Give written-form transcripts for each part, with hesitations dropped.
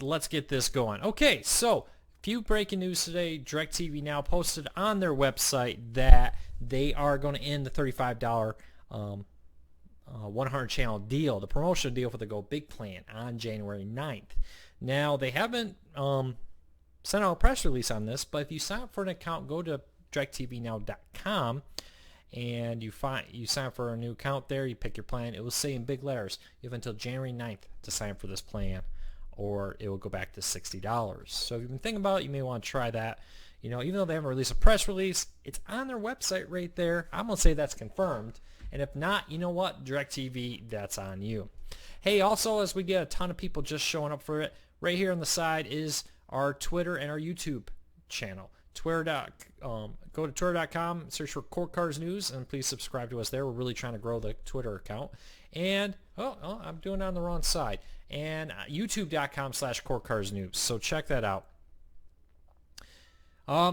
let's get this going. Okay, so few breaking news today. DirecTV Now posted on their website that they are going to end the $35 100 channel deal, the promotional deal for the Go Big plan on January 9th. Now, they haven't sent out a press release on this, but if you sign up for an account, go to directvnow.com and you sign up for a new account there, you pick your plan. It will say in big letters, you have until January 9th to sign up for this plan, or it will go back to $60. So if you've been thinking about it, you may want to try that. You know, even though they haven't released a press release, it's on their website right there. I'm going to say that's confirmed. And if not, you know what? DirecTV, that's on you. Hey, also, as we get a ton of people just showing up for it, right here on the side is our Twitter and our YouTube channel. Go to twitter.com, search for Court Cars News, and please subscribe to us there. We're really trying to grow the Twitter account. And, I'm doing it on the wrong side. And youtube.com/Court Cars News. So check that out.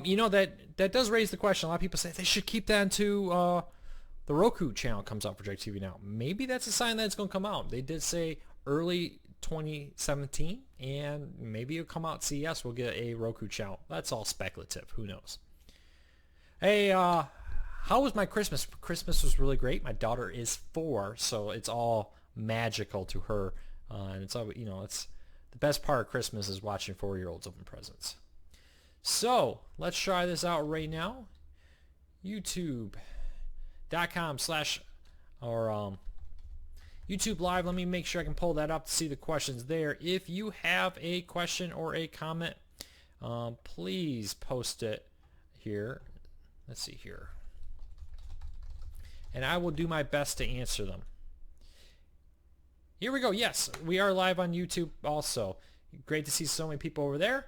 You know, that does raise the question. A lot of people say they should keep that into the Roku channel comes out for DirecTV Now. Maybe that's a sign that it's going to come out. They did say early 2017, and maybe it'll come out at CES. We'll get a Roku channel. That's all speculative. Who knows? Hey, how was my Christmas? Christmas was really great. My daughter is 4, so it's all magical to her. And it's all, it's the best part of Christmas is watching 4-year-olds open presents. So let's try this out right now. YouTube.com/ or YouTube Live. Let me make sure I can pull that up to see the questions there. If you have a question or a comment, please post it here. Let's see here. And I will do my best to answer them. Here we go. Yes, we are live on YouTube also. Great to see so many people over there.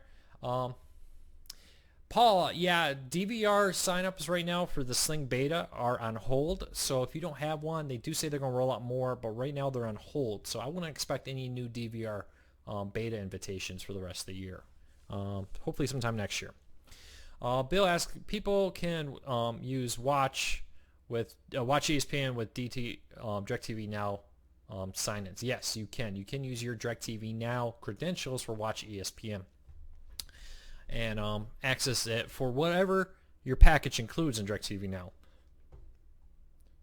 Paul, yeah, DVR signups right now for the Sling Beta are on hold. So if you don't have one, they do say they're going to roll out more, but right now they're on hold. So I wouldn't expect any new DVR beta invitations for the rest of the year. Hopefully sometime next year. Bill asks, people can use Watch ESPN with DirecTV Now sign-ins. Yes, you can. You can use your DirecTV Now credentials for Watch ESPN and access it for whatever your package includes in DirecTV Now.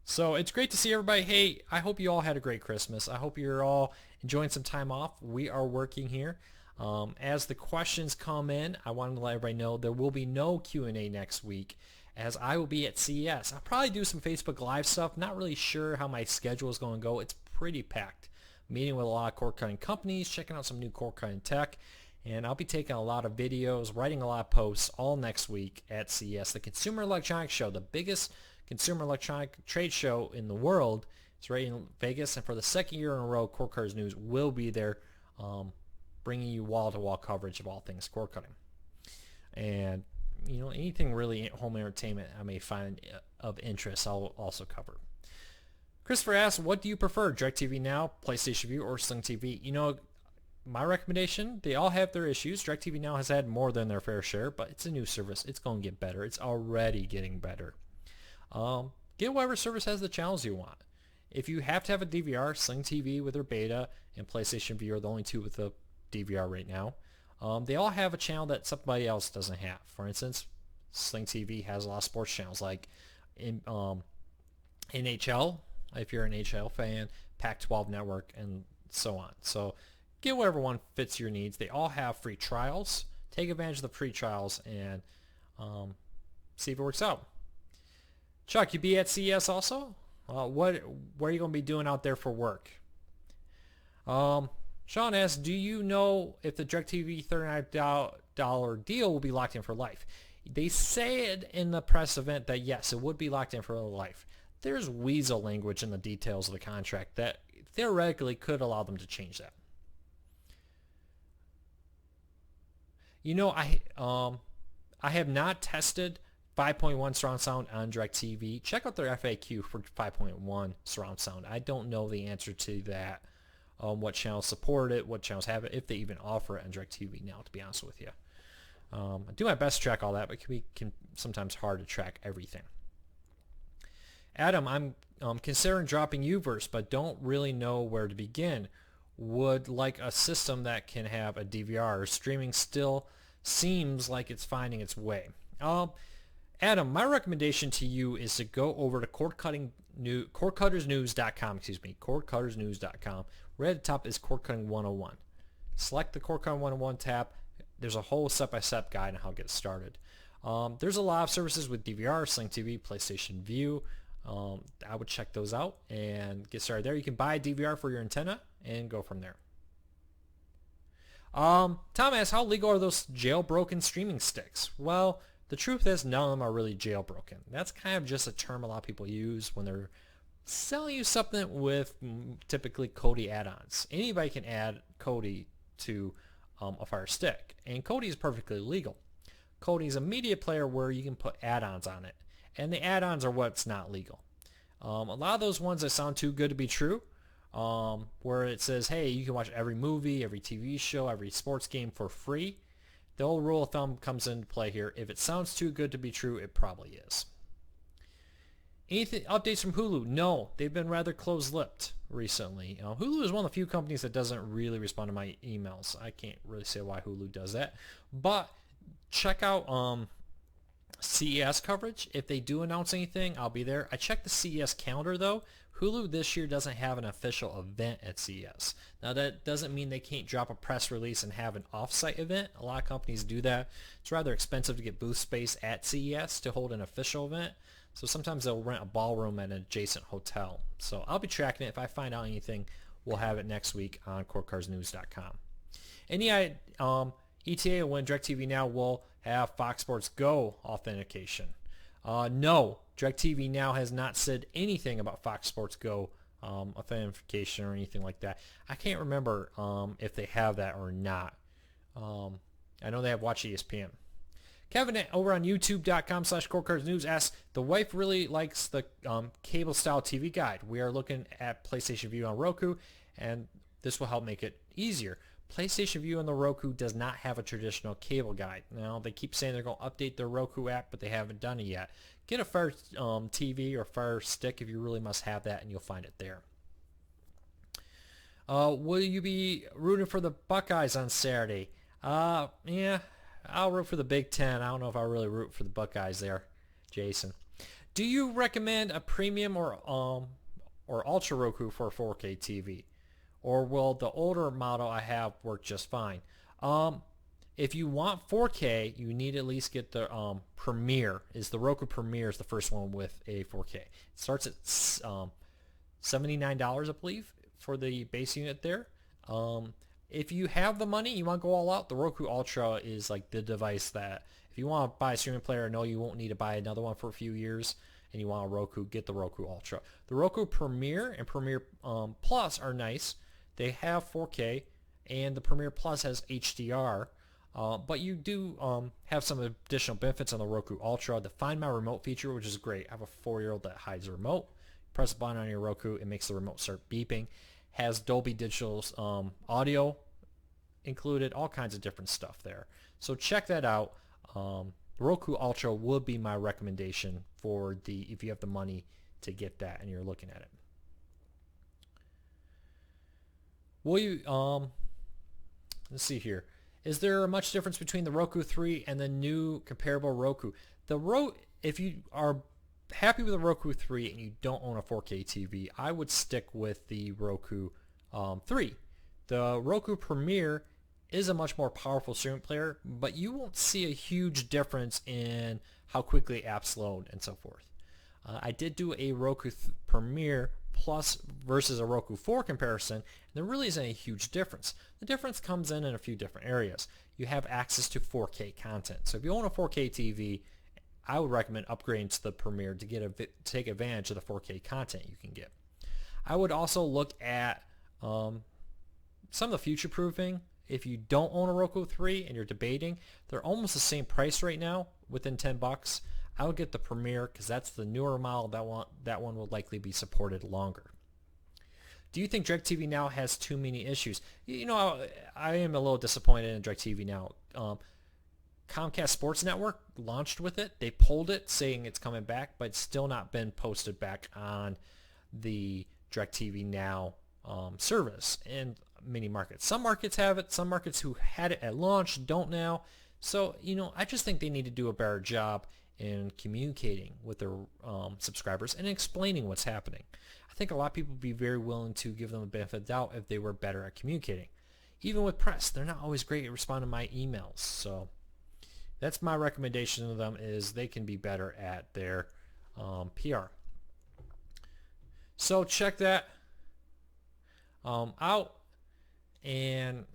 So it's great to see everybody. Hey, I hope you all had a great Christmas. I hope you're all enjoying some time off. We are working here. As the questions come in, I wanted to let everybody know there will be no Q&A next week as I will be at CES. I'll probably do some Facebook Live stuff. Not really sure how my schedule is going to go. It's pretty packed. Meeting with a lot of cord cutting companies, checking out some new cord cutting tech, and I'll be taking a lot of videos, writing a lot of posts all next week at CES, the Consumer Electronics Show, the biggest consumer electronic trade show in the world. It's right in Vegas, and for the second year in a row, Court Cars News will be there, bringing you wall-to-wall coverage of all things cord cutting. And anything really home entertainment I may find of interest, I'll also cover. Christopher asks, what do you prefer, DirecTV Now, PlayStation Vue, or Sling TV? My recommendation, they all have their issues. DirecTV Now has had more than their fair share, but it's a new service. It's going to get better. It's already getting better. Get whatever service has the channels you want. If you have to have a DVR, Sling TV with their beta and PlayStation Vue are the only two with the DVR right now. They all have a channel that somebody else doesn't have. For instance, Sling TV has a lot of sports channels like NHL, if you're an NHL fan, Pac-12 Network, and so on. So get whatever one fits your needs. They all have free trials. Take advantage of the free trials and see if it works out. Chuck, you be at CES also? What are you going to be doing out there for work? Sean asks, do you know if the DirecTV $39 deal will be locked in for life? They said in the press event that yes, it would be locked in for life. There's weasel language in the details of the contract that theoretically could allow them to change that. I have not tested 5.1 surround sound on DirecTV. Check out their FAQ for 5.1 surround sound. I don't know the answer to that. What channels support it, what channels have it, if they even offer it on DirecTV Now, to be honest with you. I do my best to track all that, but it can sometimes hard to track everything. Adam, I'm considering dropping Uverse, but don't really know where to begin. would like a system that can have a DVR. Streaming still seems like it's finding its way. Adam, my recommendation to you is to go over to cordcuttersnews.com, cordcuttersnews.com. Right at the top is Cord Cutting 101. Select the Cord Cutting 101 tab. There's a whole step-by-step guide on how to get started. There's a lot of services with DVR, Sling TV, PlayStation Vue. I would check those out and get started there. You can buy a DVR for your antenna and go from there. Tom asks, how legal are those jailbroken streaming sticks? Well, the truth is none of them are really jailbroken. That's kind of just a term a lot of people use when they're selling you something with typically Kodi add-ons. Anybody can add Kodi to a Fire Stick, and Kodi is perfectly legal. Kodi is a media player where you can put add-ons on it, and the add-ons are what's not legal. A lot of those ones that sound too good to be true, where it says, hey, you can watch every movie, every TV show, every sports game for free. The old rule of thumb comes into play here. If it sounds too good to be true, it probably is. Anything updates from Hulu? No, they've been rather close-lipped recently. Hulu is one of the few companies that doesn't really respond to my emails. I can't really say why Hulu does that, but check out CES coverage. If they do announce anything, I'll be there. I checked the CES calendar though. Hulu this year doesn't have an official event at CES. Now that doesn't mean they can't drop a press release and have an off-site event. A lot of companies do that. It's rather expensive to get booth space at CES to hold an official event. So sometimes they'll rent a ballroom at an adjacent hotel. So I'll be tracking it. If I find out anything, we'll have it next week on cordcuttersnews.com. Any ETA when DirecTV Now will have Fox Sports Go authentication. No, DirecTV Now has not said anything about Fox Sports Go authentication or anything like that. I can't remember if they have that or not. I know they have Watch ESPN. Kevin over on youtube.com/cordcuttersnews asks, the wife really likes the cable style TV guide. We are looking at PlayStation Vue on Roku, and this will help make it easier. PlayStation Vue on the Roku does not have a traditional cable guide. Now, they keep saying they're going to update their Roku app, but they haven't done it yet. Get a Fire TV or Fire Stick if you really must have that, and you'll find it there. Will you be rooting for the Buckeyes on Saturday? Yeah, I'll root for the Big Ten. I don't know if I'll really root for the Buckeyes there, Jason. Do you recommend a premium or Ultra Roku for a 4K TV? Or will the older model I have work just fine? If you want 4K, you need to at least get the Premier. The Roku Premier is the first one with a 4K. It starts at $79, I believe, for the base unit there. If you have the money, you want to go all out, the Roku Ultra is like the device that, if you want to buy a streaming player, no, you won't need to buy another one for a few years, and you want a Roku, get the Roku Ultra. The Roku Premier and Premier Plus are nice. They have 4K, and the Premier Plus has HDR, but you do have some additional benefits on the Roku Ultra. The Find My Remote feature, which is great. I have a 4-year-old that hides the remote. Press a button on your Roku, it makes the remote start beeping. Has Dolby Digital audio included, all kinds of different stuff there. So check that out. Roku Ultra would be my recommendation for if you have the money to get that and you're looking at it. Will you, let's see here. Is there much difference between the Roku 3 and the new comparable Roku? If you are happy with the Roku 3 and you don't own a 4K TV, I would stick with the Roku 3. The Roku Premier is a much more powerful streaming player, but you won't see a huge difference in how quickly apps load and so forth. I did do a Roku Premier Plus versus a Roku 4 comparison, and there really isn't a huge difference. The difference comes in a few different areas. You have access to 4K content. So if you own a 4K TV, I would recommend upgrading to the Premier to take advantage of the 4K content you can get. I would also look at some of the future proofing. If you don't own a Roku 3 and you're debating, they're almost the same price right now, within $10. I would get the Premier because that's the newer model. That one will likely be supported longer. Do you think DirecTV Now has too many issues? You know, I am a little disappointed in DirecTV Now. Comcast Sports Network launched with it. They pulled it, saying it's coming back, but it's still not been posted back on the DirecTV Now service. And many markets. Some markets have it. Some markets who had it at launch don't now. So, I just think they need to do a better job in communicating with their subscribers and explaining what's happening. I think a lot of people would be very willing to give them the benefit of the doubt if they were better at communicating. Even with press, they're not always great at responding to my emails. So that's my recommendation to them, is they can be better at their PR. So check that out. And,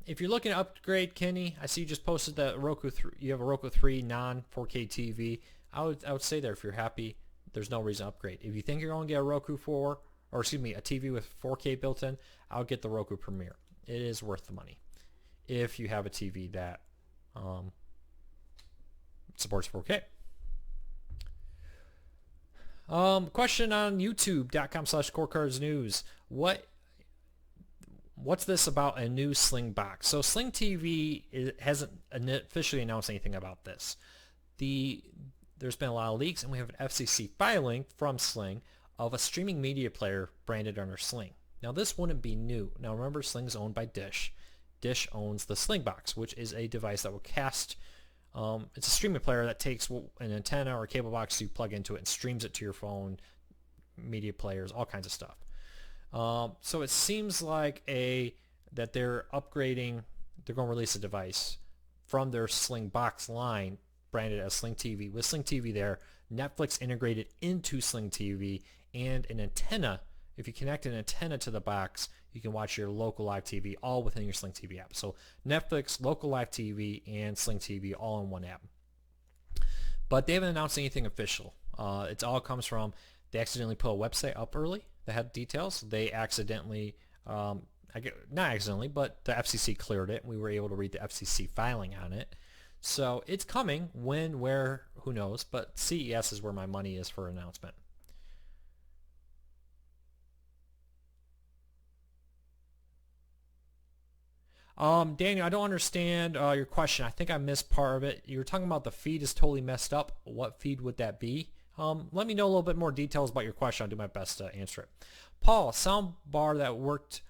if you're looking to upgrade, Kenny, I see you just posted that Roku 3. You have a Roku 3 non-4K TV. I would say there, if you're happy, there's no reason to upgrade. If you think you're going to get a Roku 4, or excuse me, a TV with 4K built in, I'll get the Roku Premier. It is worth the money if you have a TV that supports 4K. Question on youtube.com/scorecardsnews. What's this about a new Sling box? So Sling TV hasn't officially announced anything about this. There's been a lot of leaks, and we have an FCC filing from Sling of a streaming media player branded under Sling. Now this wouldn't be new. Now remember, Sling's owned by Dish. Dish owns the Sling box, which is a device that will cast. It's a streaming player that takes an antenna or a cable box, you plug into it and streams it to your phone, media players, all kinds of stuff. So it seems like that they're upgrading. They're going to release a device from their Sling box line branded as Sling TV, with Sling TV there, Netflix integrated into Sling TV, and an antenna. If you connect an antenna to the box, you can watch your local live TV all within your Sling TV app. So Netflix, local live TV, and Sling TV all in one app. But they haven't announced anything official. It all comes from, they accidentally put a website up early that had details. They accidentally, not accidentally, but the FCC cleared it. We were able to read the FCC filing on it. So it's coming. When, where, who knows. But CES is where my money is for an announcement. Daniel, I don't understand your question. I think I missed part of it. You were talking about the feed is totally messed up. What feed would that be? Let me know a little bit more details about your question. I'll do my best to answer it. Paul, sound bar that works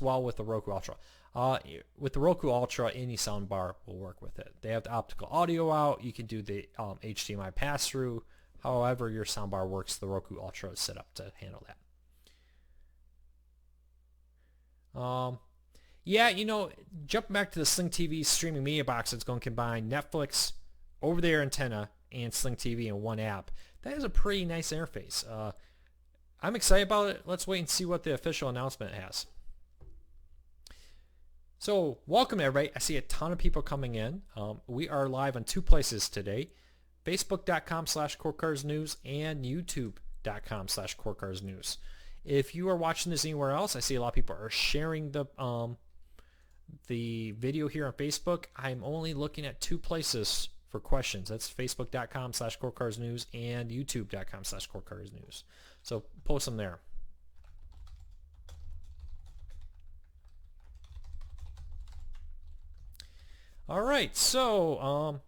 well with the Roku Ultra. With the Roku Ultra, any sound bar will work with it. They have the optical audio out. You can do the HDMI pass-through. However your sound bar works, the Roku Ultra is set up to handle that. Yeah, jumping back to the Sling TV streaming media box, it's going to combine Netflix over-the-air antenna and Sling TV in one app. That is a pretty nice interface. I'm excited about it. Let's wait and see what the official announcement has. So, welcome everybody. I see a ton of people coming in. We are live on two places today. Facebook.com/CoreCarsNews and YouTube.com/CoreCarsNews. If you are watching this anywhere else, I see a lot of people are sharing the video here on Facebook. I'm only looking at two places for questions. That's Facebook.com/CoreCarsNews and YouTube.com/CoreCarsNews. So post them there. All right, so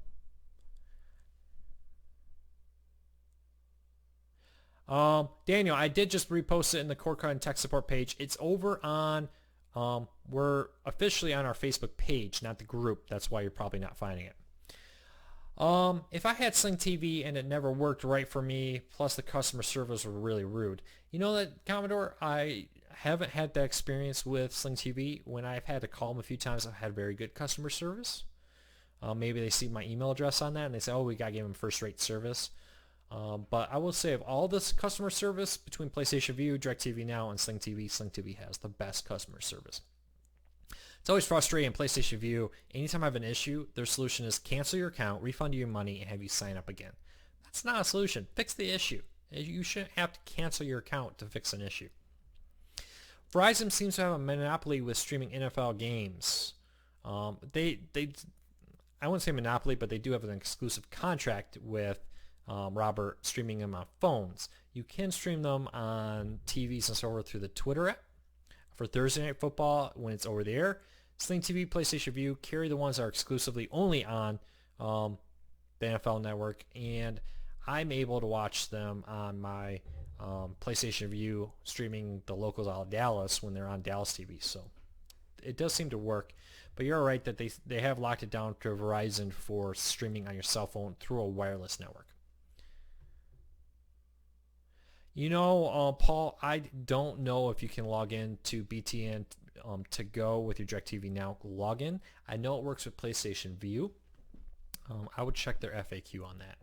Daniel, I did just repost it in the Core Card and Tech Support page. It's over on, we're officially on our Facebook page, not the group. That's why you're probably not finding it. If I had Sling TV and it never worked right for me, plus the customer service were really rude. You know that, Commodore, I haven't had that experience with Sling TV. When I've had to call them a few times, I've had very good customer service. Maybe they see my email address on that and they say, oh, we got to give them first-rate service. But I will say of all this customer service between PlayStation Vue, DirecTV Now, and Sling TV has the best customer service. It's always frustrating in PlayStation Vue. Anytime I have an issue, their solution is cancel your account, refund you your money, and have you sign up again. That's not a solution. Fix the issue. You shouldn't have to cancel your account to fix an issue. Verizon seems to have a monopoly with streaming NFL games. I wouldn't say monopoly, but they do have an exclusive contract with Robert, streaming them on phones. You can stream them on TVs and so forth through the Twitter app. For Thursday Night Football, when it's over the air, Sling TV, PlayStation Vue carry the ones that are exclusively only on the NFL Network, and I'm able to watch them on my PlayStation Vue streaming the locals out of Dallas when they're on Dallas TV. So it does seem to work. But you're right that they have locked it down to Verizon for streaming on your cell phone through a wireless network. Paul, I don't know if you can log in to BTN to go with your DirecTV Now login. I know it works with PlayStation Vue. I would check their FAQ on that.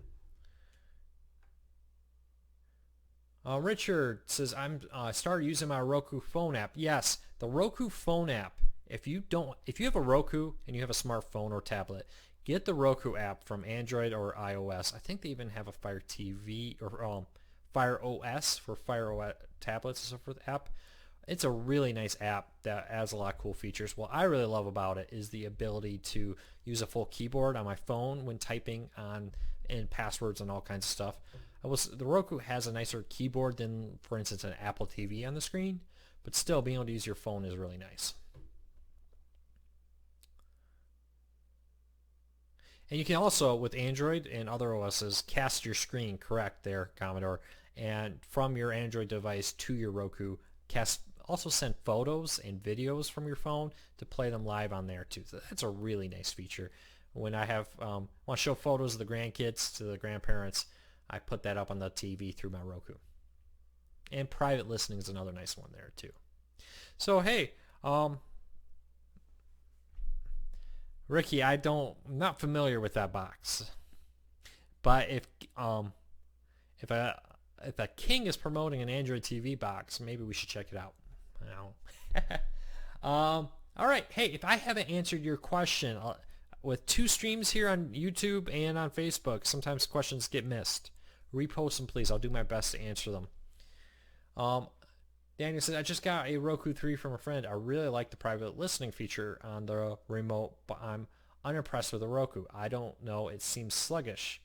Richard says, I started using my Roku phone app. Yes, the Roku phone app. If you have a Roku and you have a smartphone or tablet, get the Roku app from Android or iOS. I think they even have a Fire TV or Fire OS for Fire OS tablets and so forth app. It's a really nice app that adds a lot of cool features. What I really love about it is the ability to use a full keyboard on my phone when typing in passwords and all kinds of stuff. The Roku has a nicer keyboard than, for instance, an Apple TV on the screen, but still being able to use your phone is really nice. And you can also, with Android and other OSs, cast your screen, correct there, Commodore, and from your Android device to your Roku, also send photos and videos from your phone to play them live on there too. So that's a really nice feature. When I want to show photos of the grandkids to the grandparents, I put that up on the TV through my Roku. And private listening is another nice one there too. So hey, Ricky, I'm not familiar with that box, but if a King is promoting an Android TV box, maybe we should check it out. All right, hey, if I haven't answered your question with 2 streams here on YouTube and on Facebook, sometimes questions get missed. Repost them, please. I'll do my best to answer them. Daniel said, I just got a Roku 3 from a friend. I really like the private listening feature on the remote, but I'm unimpressed with the Roku. I don't know. It seems sluggish.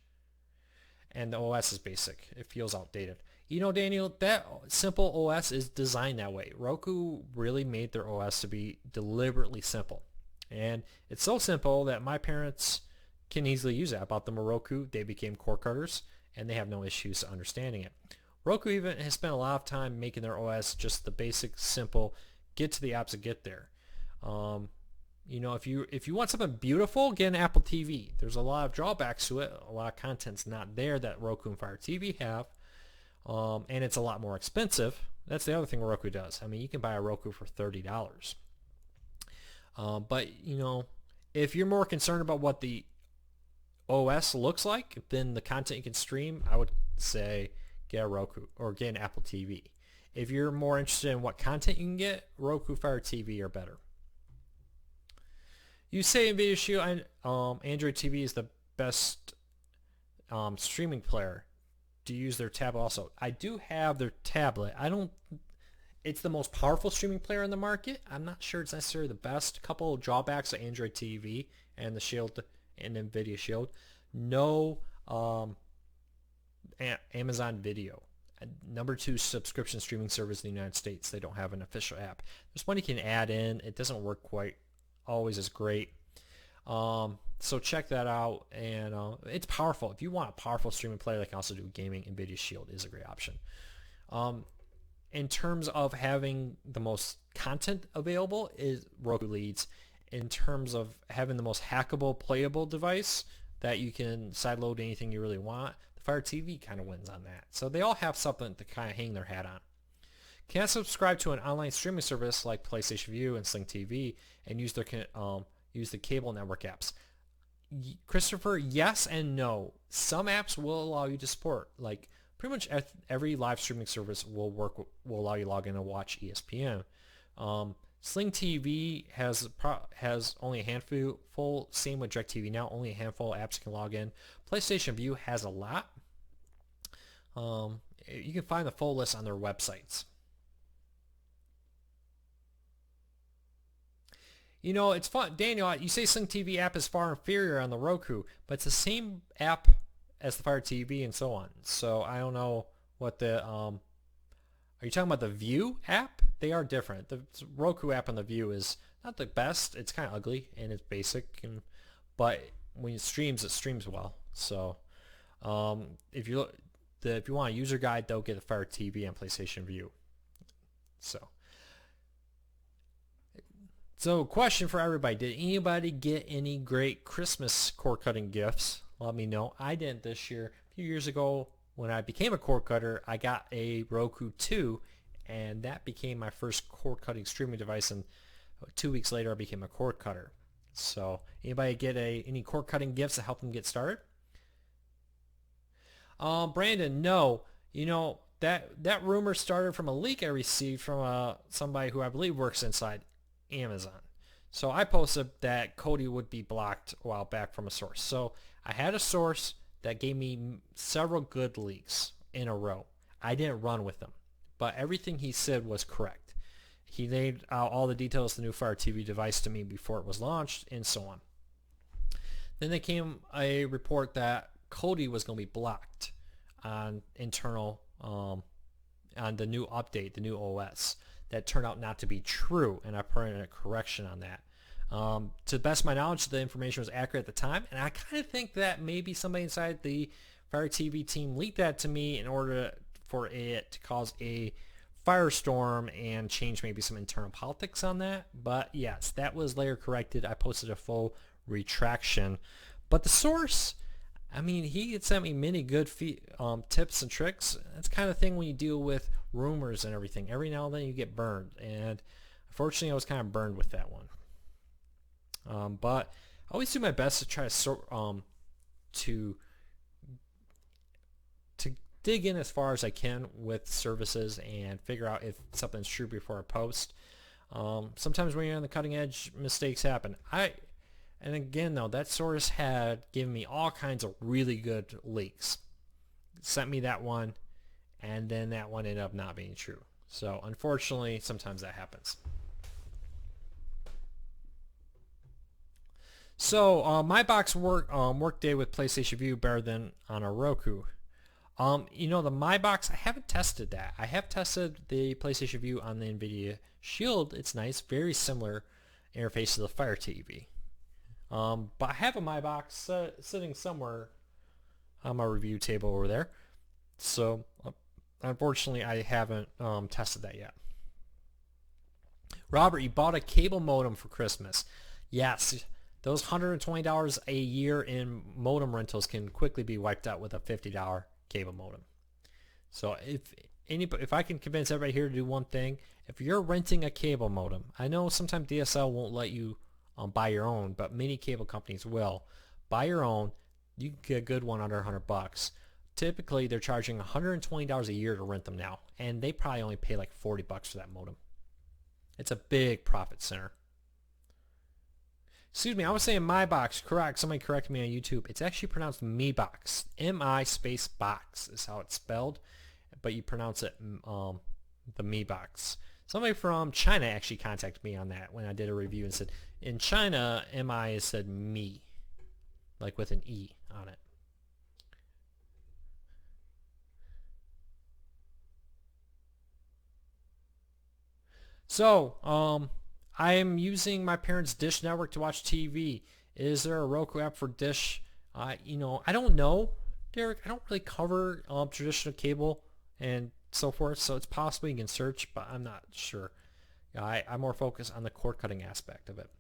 And the OS is basic. It feels outdated. Daniel, that simple OS is designed that way. Roku really made their OS to be deliberately simple. And it's so simple that my parents can easily use it. I bought them a Roku. They became cord cutters, and they have no issues understanding it. Roku even has spent a lot of time making their OS just the basic, simple, get to the apps and get there. If you want something beautiful, get an Apple TV. There's a lot of drawbacks to it. A lot of content's not there that Roku and Fire TV have, and it's a lot more expensive. That's the other thing Roku does. I mean, you can buy a Roku for $30. But if you're more concerned about what the OS looks like than the content you can stream, I would say get a Roku or get an Apple TV. If you're more interested in what content you can get, Roku, Fire TV are better. You say in Video Shield, Android TV is the best streaming player. Do you use their tablet also? I do have their tablet. It's the most powerful streaming player in the market. I'm not sure it's necessarily the best. A couple of drawbacks of Android TV and the Shield and NVIDIA Shield. No Amazon Video. Number 2 subscription streaming service in the United States. They don't have an official app. There's one you can add in. It doesn't work quite always as great. So check that out. And it's powerful. If you want a powerful streaming player that can also do gaming, NVIDIA Shield is a great option. In terms of having the most content available, is Roku leads. In terms of having the most hackable, playable device that you can sideload anything you really want, the Fire TV kind of wins on that. So they all have something to kind of hang their hat on. Can I subscribe to an online streaming service like PlayStation Vue and Sling TV and use the cable network apps? Christopher, yes and no. Some apps will allow you to support, like pretty much every live streaming service will allow you to log in and watch ESPN. Sling TV has only a handful. Same with DirecTV Now, only a handful of apps you can log in. PlayStation Vue has a lot. You can find the full list on their websites. It's fun. Daniel, you say Sling TV app is far inferior on the Roku, but it's the same app as the Fire TV and so on. So I don't know what the... Are you talking about the Vue app? They are different. The Roku app on the Vue is not the best. It's kind of ugly and it's basic, but when it streams well. So if you look, if you want a user guide, they'll get the Fire TV and PlayStation Vue. So question for everybody: did anybody get any great Christmas cord cutting gifts? Let me know. I didn't this year. A few years ago, when I became a cord cutter, I got a Roku 2, and that became my first cord cutting streaming device. And 2 weeks later, I became a cord cutter. So anybody get any cord cutting gifts to help them get started? Brandon, no. You know, that rumor started from a leak I received from somebody who I believe works inside Amazon. So I posted that Kodi would be blocked a while back from a source. So I had a source that gave me several good leaks in a row. I didn't run with them, but everything he said was correct. He laid out all the details of the new Fire TV device to me before it was launched, and so on. Then there came a report that Kodi was going to be blocked on internal, on the new update, the new OS. That turned out not to be true, and I put in a correction on that. To the best of my knowledge, the information was accurate at the time, and I kind of think that maybe somebody inside the Fire TV team leaked that to me in order for it to cause a firestorm and change maybe some internal politics on that. But yes, that was later corrected. I posted a full retraction. But the source, I mean, he had sent me many good tips and tricks. That's the kind of thing when you deal with rumors and everything. Every now and then you get burned, and unfortunately I was kind of burned with that one. But I always do my best to try to dig in as far as I can with services and figure out if something's true before I post. Sometimes when you're on the cutting edge, mistakes happen. And again, though, that source had given me all kinds of really good leaks. Sent me that one, and then that one ended up not being true. So unfortunately, sometimes that happens. So my box workday with PlayStation Vue better than on a Roku. You know, the My Box, I haven't tested that. I have tested the PlayStation Vue on the NVIDIA Shield. It's nice, very similar interface to the Fire TV. But I have a My Box sitting somewhere on my review table over there. So unfortunately, I haven't tested that yet. Robert, you bought a cable modem for Christmas. Yes, those $120 a year in modem rentals can quickly be wiped out with a $50 cable modem. So if I can convince everybody here to do one thing, if you're renting a cable modem, I know sometimes DSL won't let you buy your own, but many cable companies will. Buy your own. You can get a good one under $100. Typically, they're charging $120 a year to rent them now, and they probably only pay like $40 for that modem. It's a big profit center. Excuse me, I was saying My Box. Correct. Somebody corrected me on YouTube. It's actually pronounced Mi Box. M-I space box is how it's spelled, but you pronounce it the Mi Box. Somebody from China actually contacted me on that when I did a review and said, in China, M-I is said me, like with an E on it. So, I am using my parents' Dish Network to watch TV. Is there a Roku app for Dish? You know, I don't know, Derek. I don't really cover traditional cable and so forth, so it's possible you can search, but I'm not sure. I'm more focused on the cord cutting aspect of it.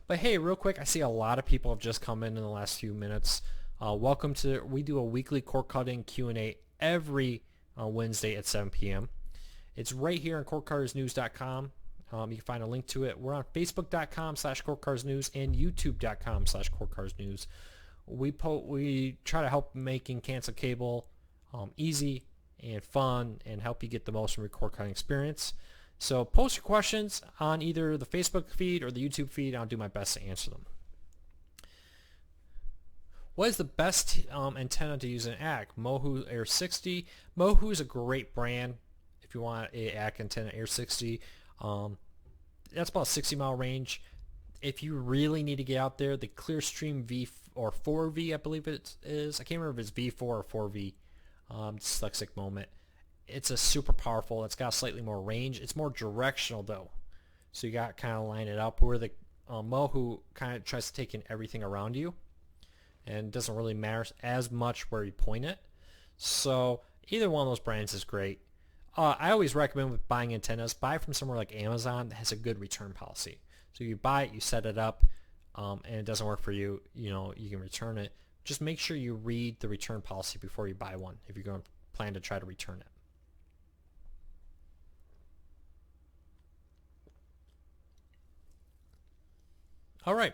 But hey, real quick, I see a lot of people have just come in the last few minutes. Welcome to, we do a weekly cord cutting Q&A every Wednesday at 7 p.m. It's right here on cordcuttersnews.com. You can find a link to it. We're on facebook.com/cordcuttersnews and youtube.com/cordcuttersnews. We try to help making cancel cable easy and fun and help you get the most from your cord cutting experience. So post your questions on either the Facebook feed or the YouTube feed, and I'll do my best to answer them. What is the best antenna to use in ACK? Mohu Air 60. Mohu is a great brand if you want a ACK antenna, Air 60. That's about a 60-mile range. If you really need to get out there, the Clearstream V or 4V, I believe it is. I can't remember if it's V4 or 4V. Dyslexic moment. It's a super powerful. It's got slightly more range. It's more directional though, so you got to kind of line it up. Where the Mohu kind of tries to take in everything around you, and doesn't really matter as much where you point it. So Either one of those brands is great. I always recommend with buying antennas, buy from somewhere like Amazon that has a good return policy. So you buy it, you set it up, and it doesn't work for you, you can return it. Just make sure you read the return policy before you buy one if you're going to plan to try to return it. All right.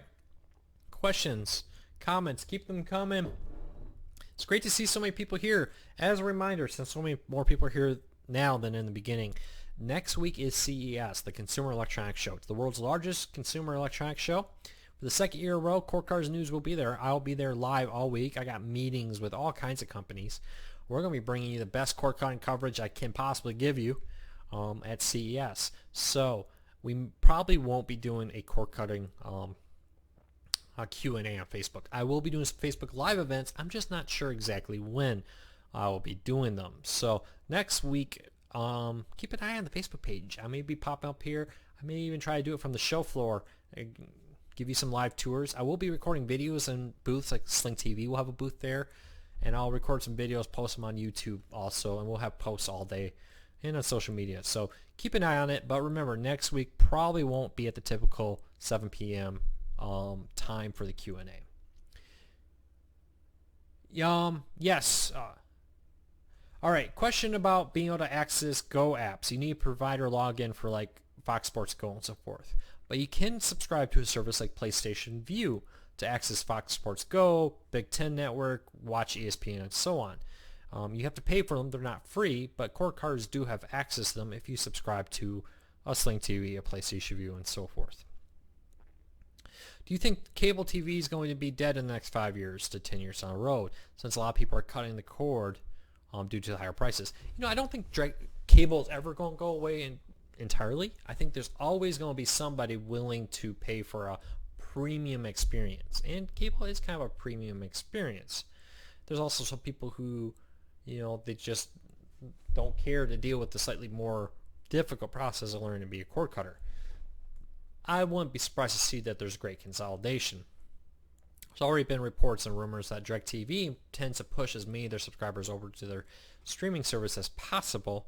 Questions, comments, keep them coming. It's great to see so many people here. As a reminder, since so many more people are here now than in the beginning, next week is CES, the Consumer Electronics Show. It's the world's largest consumer electronics show. For the second year in a row, Core Cars News will be there. I'll be there live all week. I got meetings with all kinds of companies. We're going to be bringing you the best cord cutting coverage I can possibly give you at CES. So we probably won't be doing a cord cutting Q&A on Facebook. I will be doing some Facebook Live events. I'm just not sure exactly when I will be doing them. So next week, keep an eye on the Facebook page. I may be popping up here. I may even try to do it from the show floor, give you some live tours. I will be recording videos in booths like Sling TV. We'll have a booth there, and I'll record some videos, post them on YouTube also, and we'll have posts all day and on social media. So keep an eye on it. But remember, next week probably won't be at the typical 7 p.m. Time for the Q&A. Yes. All right. Question about being able to access Go apps. You need a provider login for like Fox Sports Go and so forth. But you can subscribe to a service like PlayStation Vue to access Fox Sports Go, Big Ten Network, watch ESPN, and so on. You have to pay for them. They're not free, but Core Cars do have access to them if you subscribe to a Sling TV, a PlayStation Vue, and so forth. Do you think cable TV is going to be dead in the next 5 years to 10 years down the road, since a lot of people are cutting the cord due to the higher prices? I don't think cable is ever going to go away entirely. I think there's always going to be somebody willing to pay for a premium experience, and cable is kind of a premium experience. There's also some people who, they just don't care to deal with the slightly more difficult process of learning to be a cord cutter. I wouldn't be surprised to see that there's great consolidation. There's already been reports and rumors that DirecTV tends to push as many of their subscribers over to their streaming service as possible,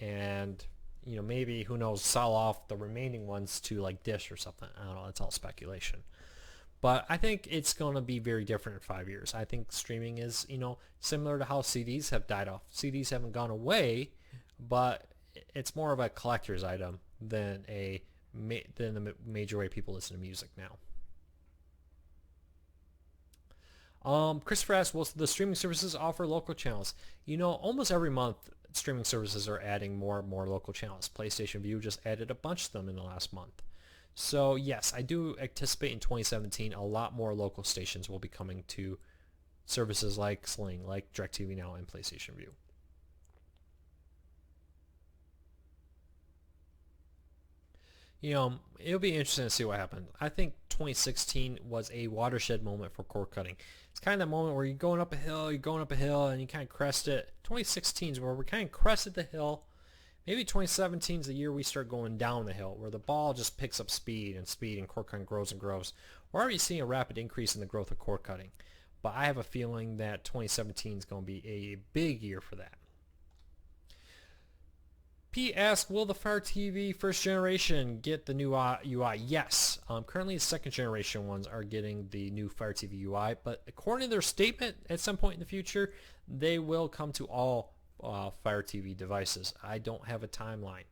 and maybe, who knows, sell off the remaining ones to like Dish or something. I don't know. It's all speculation. But I think it's going to be very different in 5 years. I think streaming is, similar to how CDs have died off. CDs haven't gone away, but it's more of a collector's item than the major way people listen to music now. Christopher asks, will the streaming services offer local channels? Almost every month streaming services are adding more and more local channels. PlayStation Vue just added a bunch of them in the last month. So yes, I do anticipate in 2017 a lot more local stations will be coming to services like Sling, like DirecTV Now, and PlayStation Vue. It'll be interesting to see what happens. I think 2016 was a watershed moment for cord cutting. It's kind of that moment where you're going up a hill, and you kind of crest it. 2016 is where we kind of crested the hill. Maybe 2017 is the year we start going down the hill, where the ball just picks up speed, and cord cutting grows and grows. We're already seeing a rapid increase in the growth of cord cutting, but I have a feeling that 2017 is going to be a big year for that. P asks, will the Fire TV first generation get the new UI? Yes. Currently the second generation ones are getting the new Fire TV UI, but according to their statement, at some point in the future, they will come to all Fire TV devices. I don't have a timeline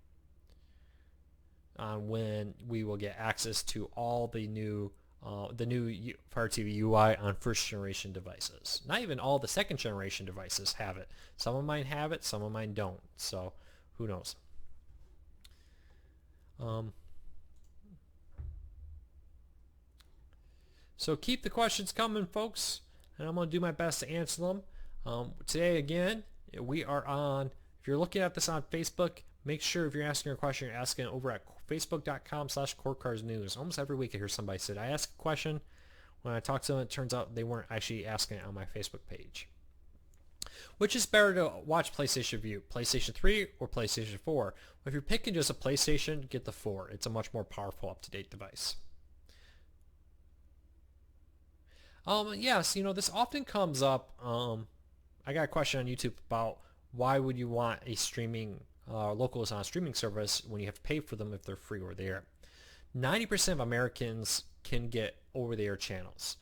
on when we will get access to all the new Fire TV UI on first generation devices. Not even all the second generation devices have it. Some of mine have it, some of mine don't. So who knows? So keep the questions coming, folks, and I'm going to do my best to answer them. Today, again, we are on, if you're looking at this on Facebook, make sure if you're asking a question, you're asking it over at facebook.com/corecarsnews. Almost every week I hear somebody say, I ask a question. When I talk to them, it turns out they weren't actually asking it on my Facebook page. Which is better to watch PlayStation Vue, PlayStation 3 or PlayStation 4? If you're picking just a PlayStation, get the 4. It's a much more powerful, up-to-date device. Yes, this often comes up I got a question on YouTube about why would you want a streaming locals on a streaming service when you have to pay for them if they're free over the air. 90% of Americans can get over the air channels,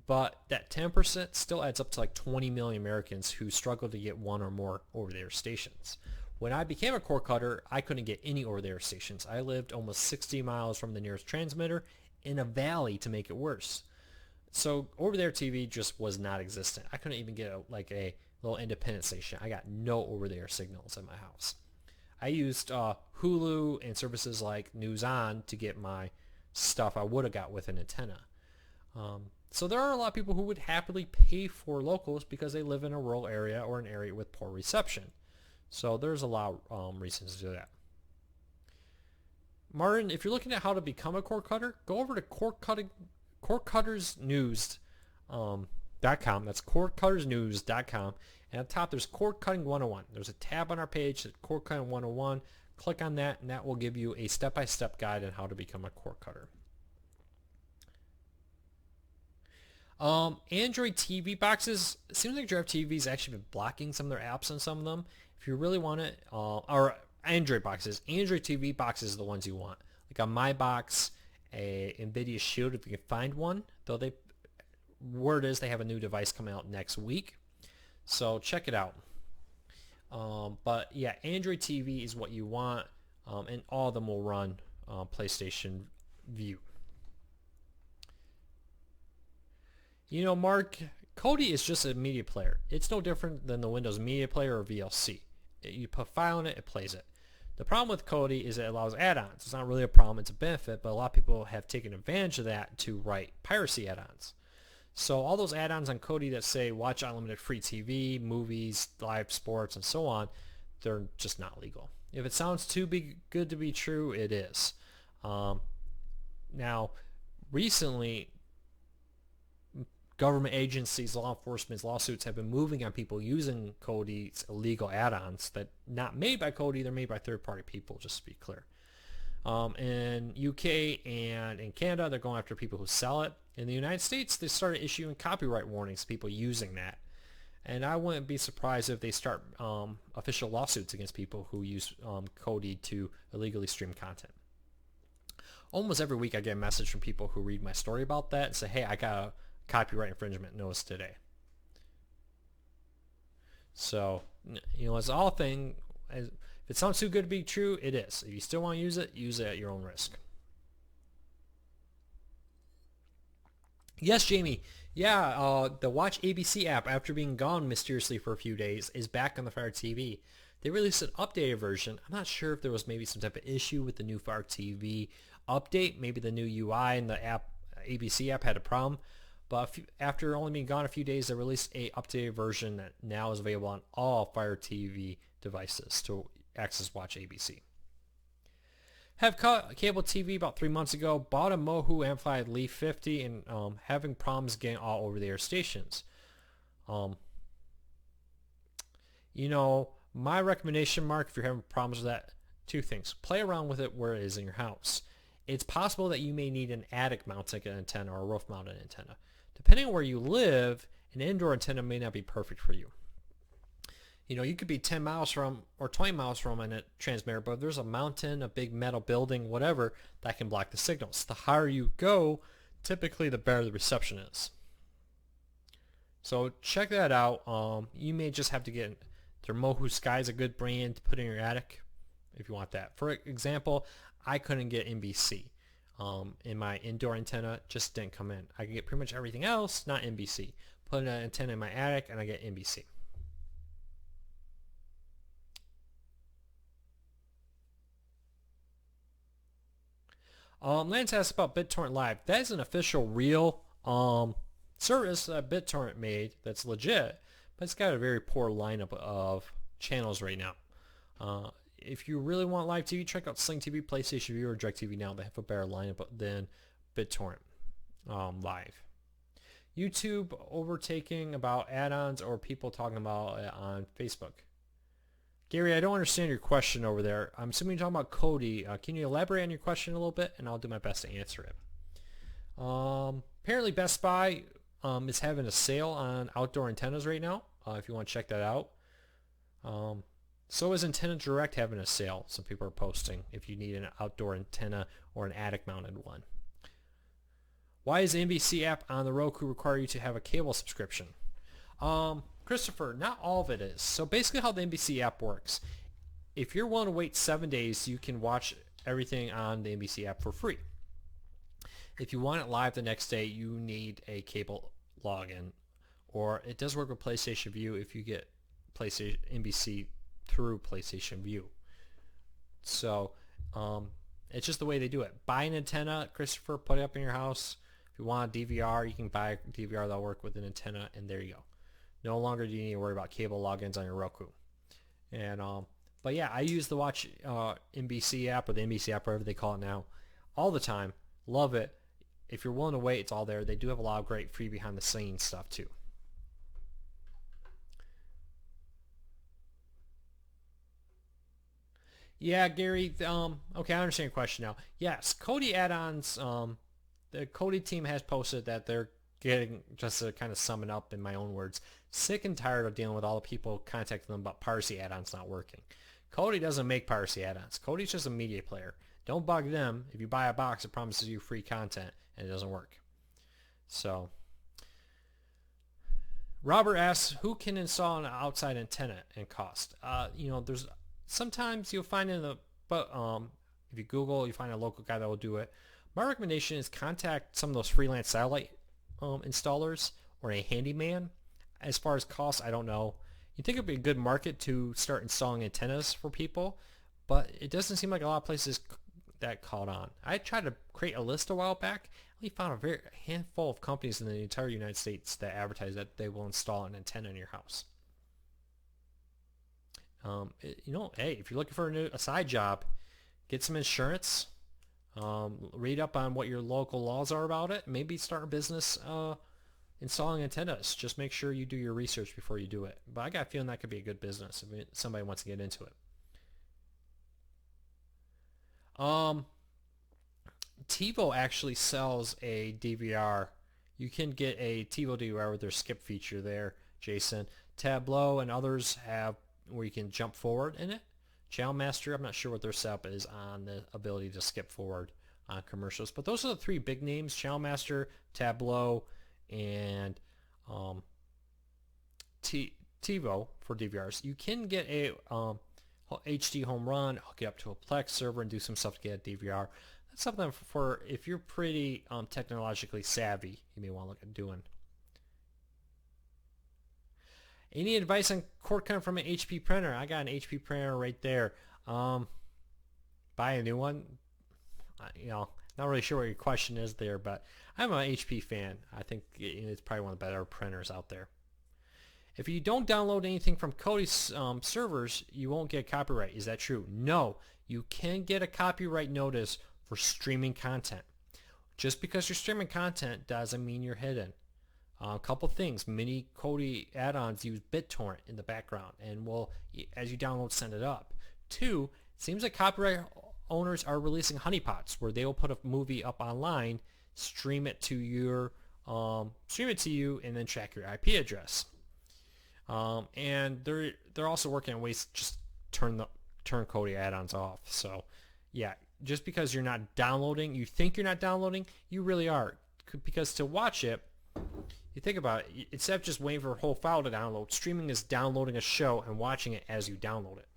but that 10% still adds up to like 20 million Americans who struggle to get one or more over the air stations. When I became a cord cutter, I couldn't get any over the air stations. I lived almost 60 miles from the nearest transmitter in a valley to make it worse. So over the air TV just was not existent. I couldn't even get a little independent station. I got no over the air signals in my house. I used Hulu and services like News On to get my stuff I would have got with an antenna. So there are a lot of people who would happily pay for locals because they live in a rural area or an area with poor reception. So there's a lot of reasons to do that. Martin, if you're looking at how to become a cord cutter, go over to cordcuttersnews.com. That's cordcuttersnews.com. And at the top, there's Cord Cutting 101. There's a tab on our page that's Cord Cutting 101. Click on that, and that will give you a step-by-step guide on how to become a cord cutter. Android TV boxes. It seems like DirecTV's actually been blocking some of their apps on some of them. If you really want it, or Android boxes. Android TV boxes are the ones you want. Like on my box, a NVIDIA Shield, if you can find one. Though word is they have a new device coming out next week. So check it out. But yeah, Android TV is what you want, and all of them will run PlayStation Vue. You know, Mark, Kodi is just a media player. It's no different than the Windows Media Player or VLC. You put a file in it, it plays it. The problem with Kodi is it allows add-ons. It's not really a problem, it's a benefit, but a lot of people have taken advantage of that to write piracy add-ons. So all those add-ons on Kodi that say watch unlimited free TV, movies, live sports, and so on, they're just not legal. If it sounds too good to be true, it is. Now, recently, government agencies, law enforcement lawsuits have been moving on people using Kodi's illegal add-ons that not made by Kodi, they're made by third-party people, just to be clear. In UK and in Canada, they're going after people who sell it. In the United States, they started issuing copyright warnings to people using that. And I wouldn't be surprised if they start official lawsuits against people who use Kodi to illegally stream content. Almost every week I get a message from people who read my story about that and say, hey, I got a copyright infringement notice today. So, you know, it's all thing. If it sounds too good to be true, it is. If you still want to use it at your own risk. Yes, Jamie. Yeah, the Watch ABC app, after being gone mysteriously for a few days, is back on the Fire TV. They released an updated version. I'm not sure if there was maybe some type of issue with the new Fire TV update. Maybe the new UI and the app, ABC app, had a problem. But after only being gone a few days, they released a updated version that now is available on all Fire TV devices to access Watch ABC. Have cable TV about 3 months ago, bought a Mohu amplified Leaf 50 and having problems getting all over the air stations. You know, my recommendation, Mark, if you're having problems with that, two things. Play around with it where it is in your house. It's possible that you may need an attic mounted antenna or a roof mounted antenna. Depending on where you live, an indoor antenna may not be perfect for you. You know, you could be 10 miles from or 20 miles from a transmitter, but if there's a mountain, a big metal building, whatever, that can block the signals. The higher you go, typically the better the reception is. So check that out. You may just have to get their Mohu Sky is a good brand to put in your attic if you want that. For example, I couldn't get NBC. In my indoor antenna, just didn't come in. I can get pretty much everything else, not NBC. Put an antenna in my attic and I get NBC. Lance asked about BitTorrent Live. That is an official real service that BitTorrent made that's legit, but it's got a very poor lineup of channels right now. If you really want live TV, check out Sling TV, PlayStation Vue, or DirecTV Now. They have a better lineup than BitTorrent Live. YouTube overtaking about add-ons or people talking about it on Facebook. Gary, I don't understand your question over there. I'm assuming you're talking about Kodi. Can you elaborate on your question a little bit, and I'll do my best to answer it. Apparently Best Buy is having a sale on outdoor antennas right now. if you want to check that out. So is Antenna Direct having a sale. Some people are posting if you need an outdoor antenna or an attic mounted one. Why is the NBC app on the Roku require you to have a cable subscription? Christopher, not all of it is. So basically how the NBC app works, if you're willing to wait 7 days, you can watch everything on the NBC app for free. If you want it live the next day, you need a cable login, or it does work with PlayStation View if you get PlayStation NBC through PlayStation View. So it's just the way they do it. Buy an antenna, Christopher, put it up in your house. If you want a DVR, you can buy a DVR that'll work with an antenna, and there you go. No longer do you need to worry about cable logins on your Roku. And but yeah, I use the Watch NBC app, or the NBC app, whatever they call it now, all the time. Love it. If you're willing to wait, it's all there. They do have a lot of great free behind the scenes stuff too. Yeah, Gary. Okay, I understand your question now. Yes, Kodi add-ons. The Kodi team has posted that they're getting, just to kind of sum it up in my own words, sick and tired of dealing with all the people contacting them about piracy add-ons not working. Kodi doesn't make piracy add-ons. Kodi's just a media player. Don't bug them. If you buy a box, it promises you free content, and it doesn't work. So, Robert asks, who can install an outside antenna and cost? There's sometimes you'll find if you Google, you find a local guy that will do it. My recommendation is contact some of those freelance satellite installers or a handyman. As far as costs, I don't know. You think it'd be a good market to start installing antennas for people, but it doesn't seem like a lot of places that caught on. I tried to create a list a while back. I only found a handful of companies in the entire United States that advertise that they will install an antenna in your house. Hey, if you're looking for a side job, get some insurance. Read up on what your local laws are about it. Maybe start a business installing antennas. Just make sure you do your research before you do it. But I got a feeling that could be a good business if somebody wants to get into it. TiVo actually sells a DVR. You can get a TiVo DVR with their skip feature there, Jason. Tableau and others have where you can jump forward in it. Channel Master, I'm not sure what their setup is on the ability to skip forward on commercials, but those are the three big names: Channel Master, Tableau, and TiVo for DVRs. You can get a HD home run, hook it up to a Plex server, and do some stuff to get a DVR. That's something for if you're pretty technologically savvy, you may want to look at doing. Any advice on cord cutting from an HP printer? I got an HP printer right there. Buy a new one. Not really sure what your question is there, but I'm an HP fan. I think it's probably one of the better printers out there. If you don't download anything from Kodi's servers, you won't get copyright. Is that true? No. You can get a copyright notice for streaming content. Just because you're streaming content doesn't mean you're hidden. A couple things. Many Kodi add-ons use BitTorrent in the background and will, as you download, send it up. 2, it seems like copyright owners are releasing honeypots where they will put a movie up online, stream it to you, and then track your IP address. And they're also working on ways to just turn Kodi add-ons off. So, yeah, just because you're not downloading, you think you're not downloading, you really are. Because to watch it, you think about it, instead of just waiting for a whole file to download, streaming is downloading a show and watching it as you download it.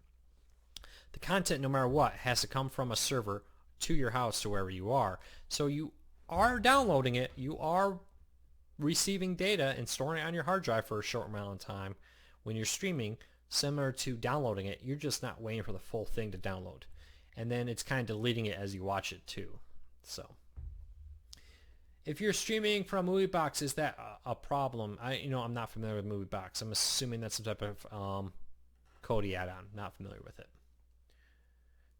The content, no matter what, has to come from a server to your house to wherever you are. So you are downloading it, you are receiving data and storing it on your hard drive for a short amount of time. When you're streaming, similar to downloading it, you're just not waiting for the full thing to download. And then it's kind of deleting it as you watch it too. So if you're streaming from MovieBox, is that a problem? I'm not familiar with MovieBox. I'm assuming that's some type of Kodi add-on. Not familiar with it.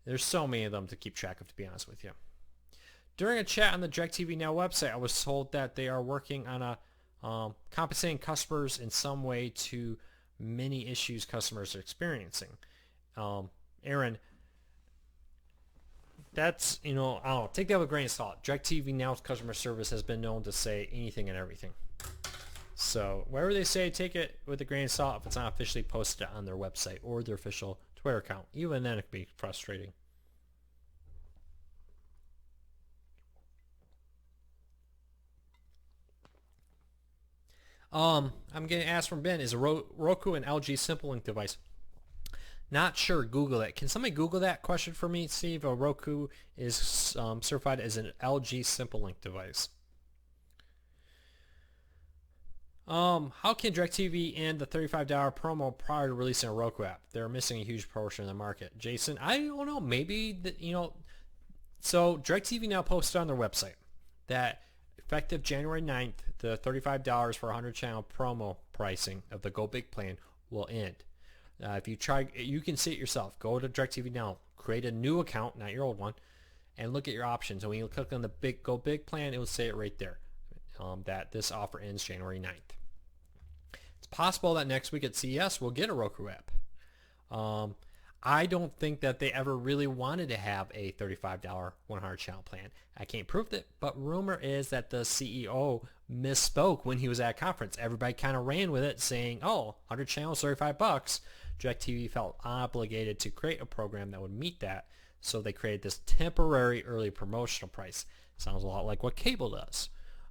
There's so many of them to keep track of, to be honest with you. During a chat on the DirecTV Now website, I was told that they are working on compensating customers in some way to many issues customers are experiencing. Aaron, that's, I don't know, take that with a grain of salt. DirecTV Now's customer service has been known to say anything and everything. So whatever they say, take it with a grain of salt if it's not officially posted on their website or their official Twitter account. Even then, it can be frustrating. I'm getting asked from Ben, is a Roku an LG Simple-Link device? Not sure. Google it. Can somebody Google that question for me? See if a Roku is certified as an LG Simple-Link device. How can DirecTV end the $35 promo prior to releasing a Roku app? They're missing a huge portion of the market. Jason, I don't know. Maybe, so DirecTV now posted on their website that effective January 9th, the $35 for 100 channel promo pricing of the Go Big plan will end. If you try, you can see it yourself. Go to DirecTV now, create a new account, not your old one, and look at your options. And when you click on the Go Big plan, it will say it right there that this offer ends January 9th. It's possible that next week at CES we'll get a Roku app. I don't think that they ever really wanted to have a $35 100 channel plan. I can't prove it, but rumor is that the CEO misspoke when he was at a conference. Everybody kind of ran with it saying, oh, 100 channels, $35. DirecTV felt obligated to create a program that would meet that, so they created this temporary early promotional price. Sounds a lot like what cable does.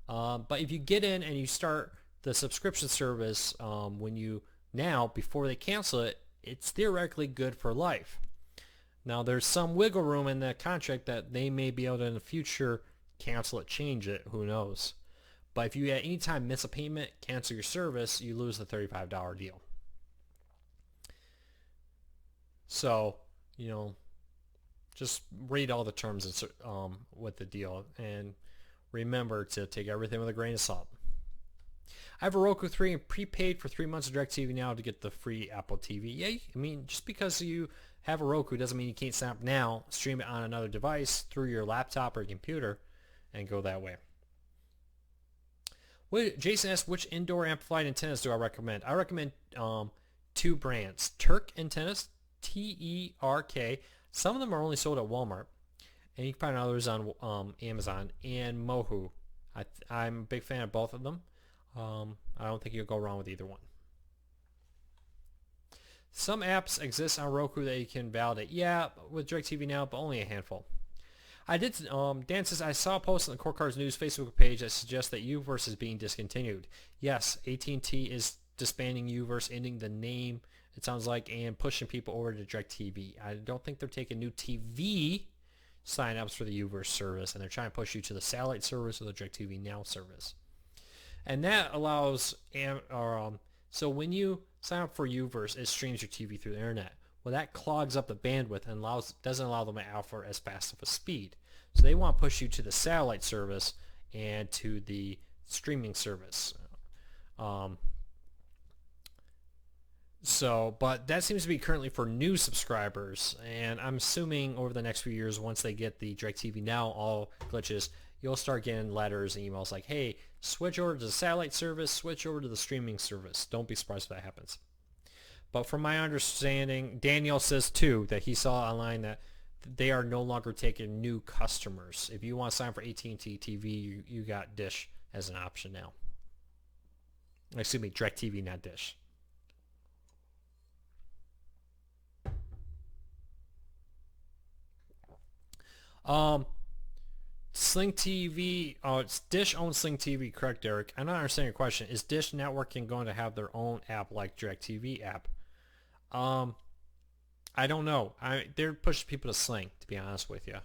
But if you get in and you start the subscription service before they cancel it, it's theoretically good for life. Now there's some wiggle room in the contract that they may be able to in the future cancel it, change it, who knows. But if you at any time miss a payment, cancel your service, you lose the $35 deal. So, just read all the terms with the deal and remember to take everything with a grain of salt. I have a Roku 3 and prepaid for 3 months of DirecTV now to get the free Apple TV. Yeah, I mean, just because you have a Roku doesn't mean you can't sign up now, stream it on another device through your laptop or computer, and go that way. Jason asks, which indoor amplified antennas do I recommend? I recommend two brands. Terk antennas, T-E-R-K. Some of them are only sold at Walmart, and you can find others on Amazon, and Mohu. I'm a big fan of both of them. I don't think you'll go wrong with either one. Some apps exist on Roku that you can validate. Yeah, with DirecTV now, but only a handful. Dan says, I saw a post on the Core Cars News Facebook page that suggests that Uverse is being discontinued. Yes, AT&T is disbanding Uverse, ending the name, it sounds like, and pushing people over to DirecTV. I don't think they're taking new TV sign-ups for the Uverse service, and they're trying to push you to the satellite service or the DirecTV Now service. And that allows, so when you sign up for Uverse, it streams your TV through the internet. Well, that clogs up the bandwidth and doesn't allow them to offer as fast of a speed. So they want to push you to the satellite service and to the streaming service. But that seems to be currently for new subscribers, and I'm assuming over the next few years, once they get the DirecTV Now all glitches, you'll start getting letters and emails like, hey, switch over to the satellite service, switch over to the streaming service. Don't be surprised if that happens. But from my understanding, Daniel says too that he saw online that they are no longer taking new customers. If you want to sign up for AT&T TV, you got Dish as an option now. Excuse me, DirecTV, not Dish. Sling TV, it's Dish owns Sling TV, correct, Derek? I'm not understanding your question. Is Dish Networking going to have their own app like DirecTV app? I don't know. They're pushing people to Sling, to be honest with you.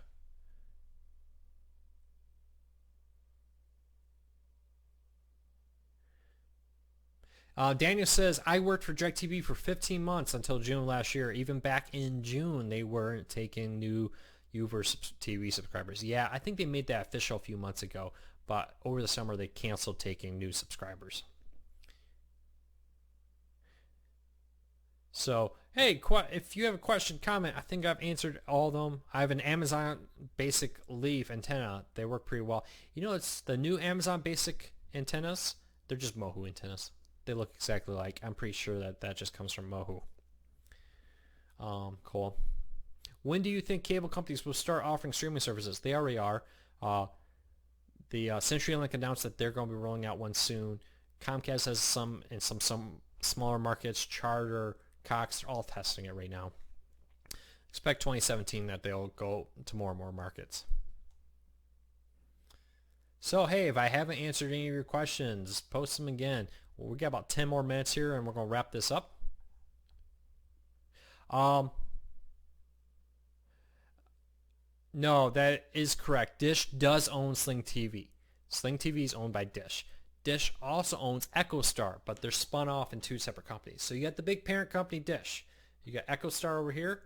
Daniel says, I worked for DirecTV for 15 months until June last year. Even back in June, they weren't taking new Uverse TV subscribers. Yeah, I think they made that official a few months ago, but over the summer they canceled taking new subscribers. So, hey, if you have a question, comment. I think I've answered all of them. I have an Amazon Basic Leaf antenna. They work pretty well. It's the new Amazon Basic antennas. They're just Mohu antennas. They look exactly like. I'm pretty sure that just comes from Mohu. Cool. When do you think cable companies will start offering streaming services? They already are. The CenturyLink announced that they're going to be rolling out one soon. Comcast has some in some smaller markets. Charter, Cox, they're all testing it right now. Expect 2017 that they'll go to more and more markets. So hey, if I haven't answered any of your questions, post them again. Well, we got about 10 more minutes here and we're going to wrap this up. No, that is correct. Dish does own Sling TV. Sling TV is owned by Dish. Dish also owns EchoStar, but they're spun off in two separate companies. So you got the big parent company, Dish. You got EchoStar over here,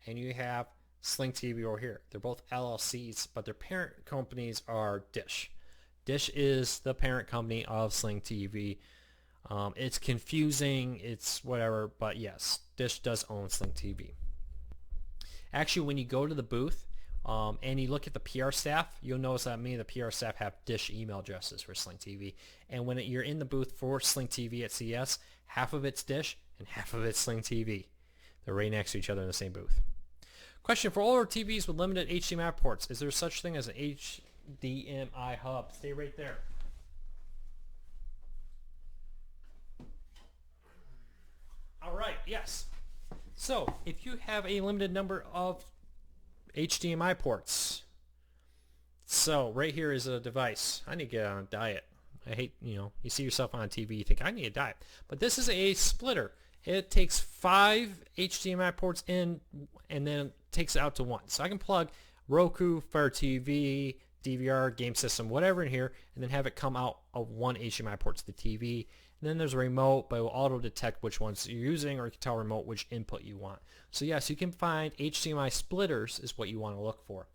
and you have Sling TV over here. They're both LLCs, but their parent companies are Dish. Dish is the parent company of Sling TV. It's confusing, it's whatever, but yes, Dish does own Sling TV. Actually, when you go to the booth and you look at the PR staff, you'll notice that many of the PR staff have Dish email addresses for Sling TV. And when you're in the booth for Sling TV at CES, half of it's Dish and half of it's Sling TV. They're right next to each other in the same booth. Question: for older TVs with limited HDMI ports, is there such thing as an HDMI hub? Stay right there. All right, yes. So if you have a limited number of HDMI ports, so right here is a device. I need to get on a diet. I hate, you see yourself on TV, you think, I need a diet. But this is a splitter. It takes 5 HDMI ports in and then takes it out to 1. So I can plug Roku, Fire TV, DVR, game system, whatever in here, and then have it come out of 1 HDMI port to the TV. And then there's a remote, but it will auto detect which ones you're using, or you can tell remote which input you want. So yes, you can find HDMI splitters is what you want to look for.